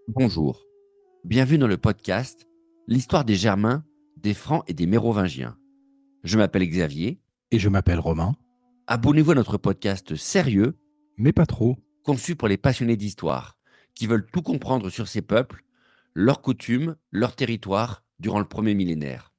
Bonjour, bienvenue dans le podcast L'histoire des Germains, des Francs et des Mérovingiens. Je m'appelle Xavier. Et je m'appelle Romain, Abonnez-vous à notre podcast sérieux, mais pas trop. conçu pour les passionnés d'histoire, qui veulent tout comprendre sur ces peuples, leurs coutumes, leurs territoires durant le premier millénaire.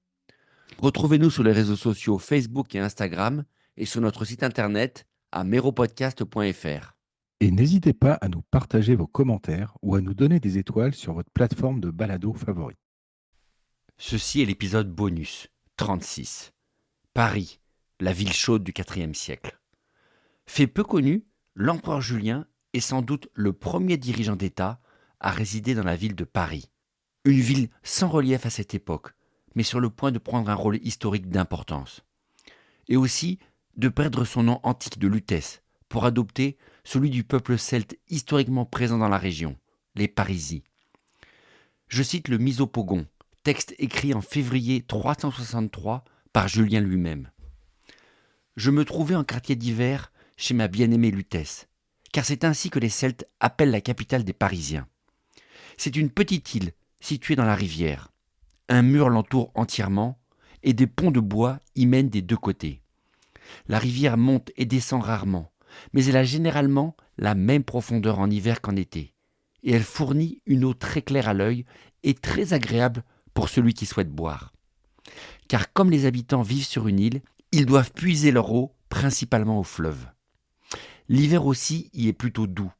Retrouvez-nous sur les réseaux sociaux Facebook et Instagram et sur notre site internet à meropodcast.fr. Et n'hésitez pas à nous partager vos commentaires ou à nous donner des étoiles sur votre plateforme de balado favorite. Ceci est l'épisode bonus 36. Paris, la ville chaude du IVe siècle. Fait peu connu, l'empereur Julien est sans doute le premier dirigeant d'État à résider dans la ville de Paris. Une ville sans relief à cette époque, mais sur le point de prendre un rôle historique d'importance. Et aussi de perdre son nom antique de Lutèce pour adopter celui du peuple celte historiquement présent dans la région, les Parisis. Je cite le Misopogon, texte écrit en février 363 par Julien lui-même. Je me trouvais en quartier d'hiver chez ma bien-aimée Lutèce, car c'est ainsi que les Celtes appellent la capitale des Parisiens. C'est une petite île située dans la rivière. Un mur l'entoure entièrement et des ponts de bois y mènent des deux côtés. La rivière monte et descend rarement, mais elle a généralement la même profondeur en hiver qu'en été, et elle fournit une eau très claire à l'œil et très agréable pour celui qui souhaite boire. Car comme les habitants vivent sur une île, ils doivent puiser leur eau principalement au fleuve. L'hiver aussi y est plutôt doux,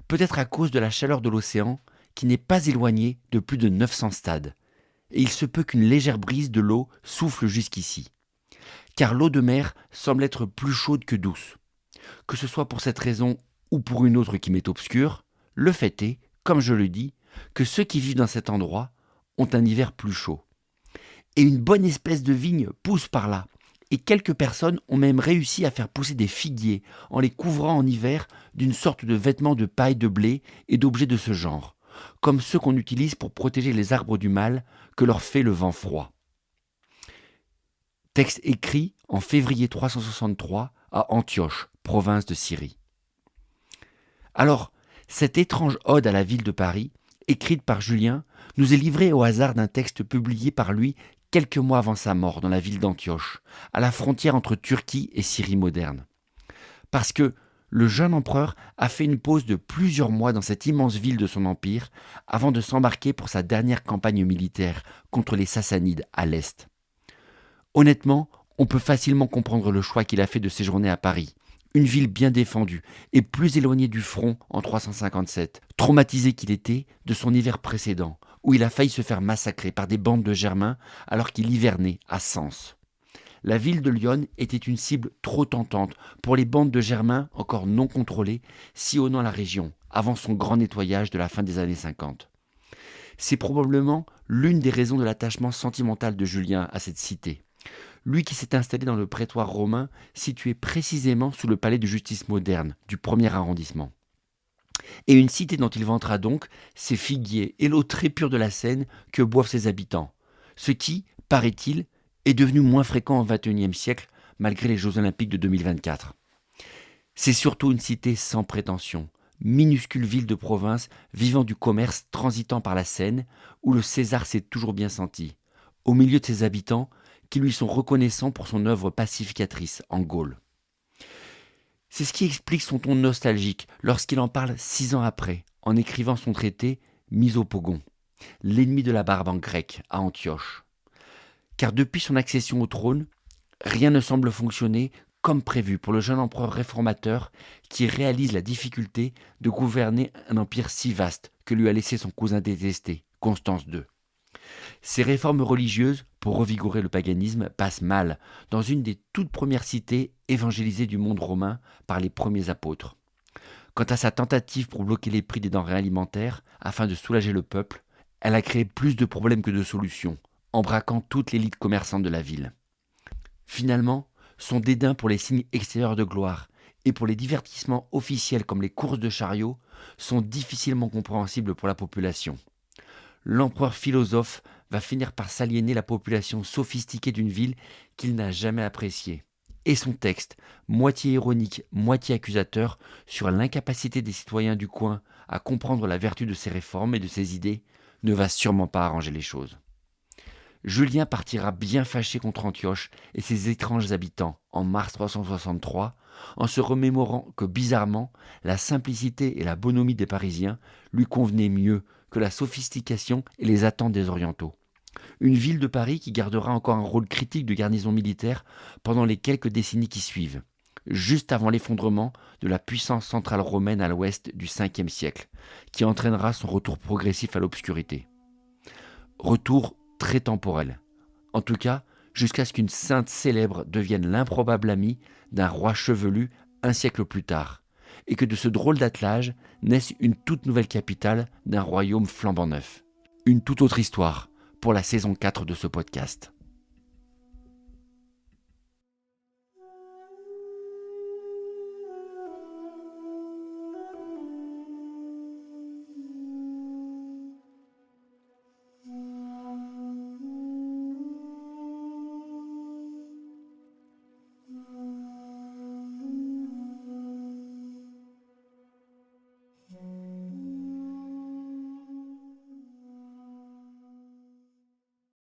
peut-être à cause de la chaleur de l'océan qui n'est pas éloigné de plus de 900 stades, et il se peut qu'une légère brise de l'eau souffle jusqu'ici. Car l'eau de mer semble être plus chaude que douce. Que ce soit pour cette raison ou pour une autre qui m'est obscure, le fait est, comme je le dis, que ceux qui vivent dans cet endroit ont un hiver plus chaud. Et une bonne espèce de vigne pousse par là, et quelques personnes ont même réussi à faire pousser des figuiers en les couvrant en hiver d'une sorte de vêtements de paille de blé et d'objets de ce genre, comme ceux qu'on utilise pour protéger les arbres du mal que leur fait le vent froid. Texte écrit en février 363 à Antioche, province de Syrie. Alors, cette étrange ode à la ville de Paris, écrite par Julien, nous est livrée au hasard d'un texte publié par lui quelques mois avant sa mort dans la ville d'Antioche, à la frontière entre Turquie et Syrie moderne. Parce que le jeune empereur a fait une pause de plusieurs mois dans cette immense ville de son empire avant de s'embarquer pour sa dernière campagne militaire contre les Sassanides à l'est. Honnêtement, on peut facilement comprendre le choix qu'il a fait de séjourner à Paris, une ville bien défendue et plus éloignée du front en 357, traumatisé qu'il était de son hiver précédent, où il a failli se faire massacrer par des bandes de Germains alors qu'il hivernait à Sens. La ville de Lyon était une cible trop tentante pour les bandes de Germains encore non contrôlées, sillonnant la région avant son grand nettoyage de la fin des années 50. C'est probablement l'une des raisons de l'attachement sentimental de Julien à cette cité. Lui qui s'est installé dans le prétoire romain situé précisément sous le palais de justice moderne du premier arrondissement. Et une cité dont il vantera donc ses figuiers et l'eau très pure de la Seine que boivent ses habitants, ce qui, paraît-il, est devenu moins fréquent au XXIe siècle malgré les Jeux Olympiques de 2024. C'est surtout une cité sans prétention, minuscule ville de province vivant du commerce transitant par la Seine où le César s'est toujours bien senti, au milieu de ses habitants qui lui sont reconnaissants pour son œuvre pacificatrice en Gaule. C'est ce qui explique son ton nostalgique lorsqu'il en parle 6 ans après, en écrivant son traité Misopogon, l'ennemi de la barbe en grec à Antioche. Car depuis son accession au trône, rien ne semble fonctionner comme prévu pour le jeune empereur réformateur qui réalise la difficulté de gouverner un empire si vaste que lui a laissé son cousin détesté, Constance II. Ces réformes religieuses, pour revigorer le paganisme, passent mal dans une des toutes premières cités évangélisées du monde romain par les premiers apôtres. Quant à sa tentative pour bloquer les prix des denrées alimentaires afin de soulager le peuple, elle a créé plus de problèmes que de solutions, en braquant toute l'élite commerçante de la ville. Finalement, son dédain pour les signes extérieurs de gloire et pour les divertissements officiels comme les courses de chariots sont difficilement compréhensibles pour la population. L'empereur philosophe va finir par s'aliéner la population sophistiquée d'une ville qu'il n'a jamais appréciée. Et son texte, moitié ironique, moitié accusateur, sur l'incapacité des citoyens du coin à comprendre la vertu de ses réformes et de ses idées, ne va sûrement pas arranger les choses. Julien partira bien fâché contre Antioche et ses étranges habitants en mars 363, en se remémorant que bizarrement, la simplicité et la bonhomie des Parisiens lui convenaient mieux que la sophistication et les attentes des Orientaux. Une ville de Paris qui gardera encore un rôle critique de garnison militaire pendant les quelques décennies qui suivent, juste avant l'effondrement de la puissance centrale romaine à l'ouest du 5e siècle, qui entraînera son retour progressif à l'obscurité. Retour très temporel. En tout cas, jusqu'à ce qu'une sainte célèbre devienne l'improbable amie d'un roi chevelu un siècle plus tard, et que de ce drôle d'attelage naisse une toute nouvelle capitale d'un royaume flambant neuf. Une toute autre histoire pour la saison 4 de ce podcast.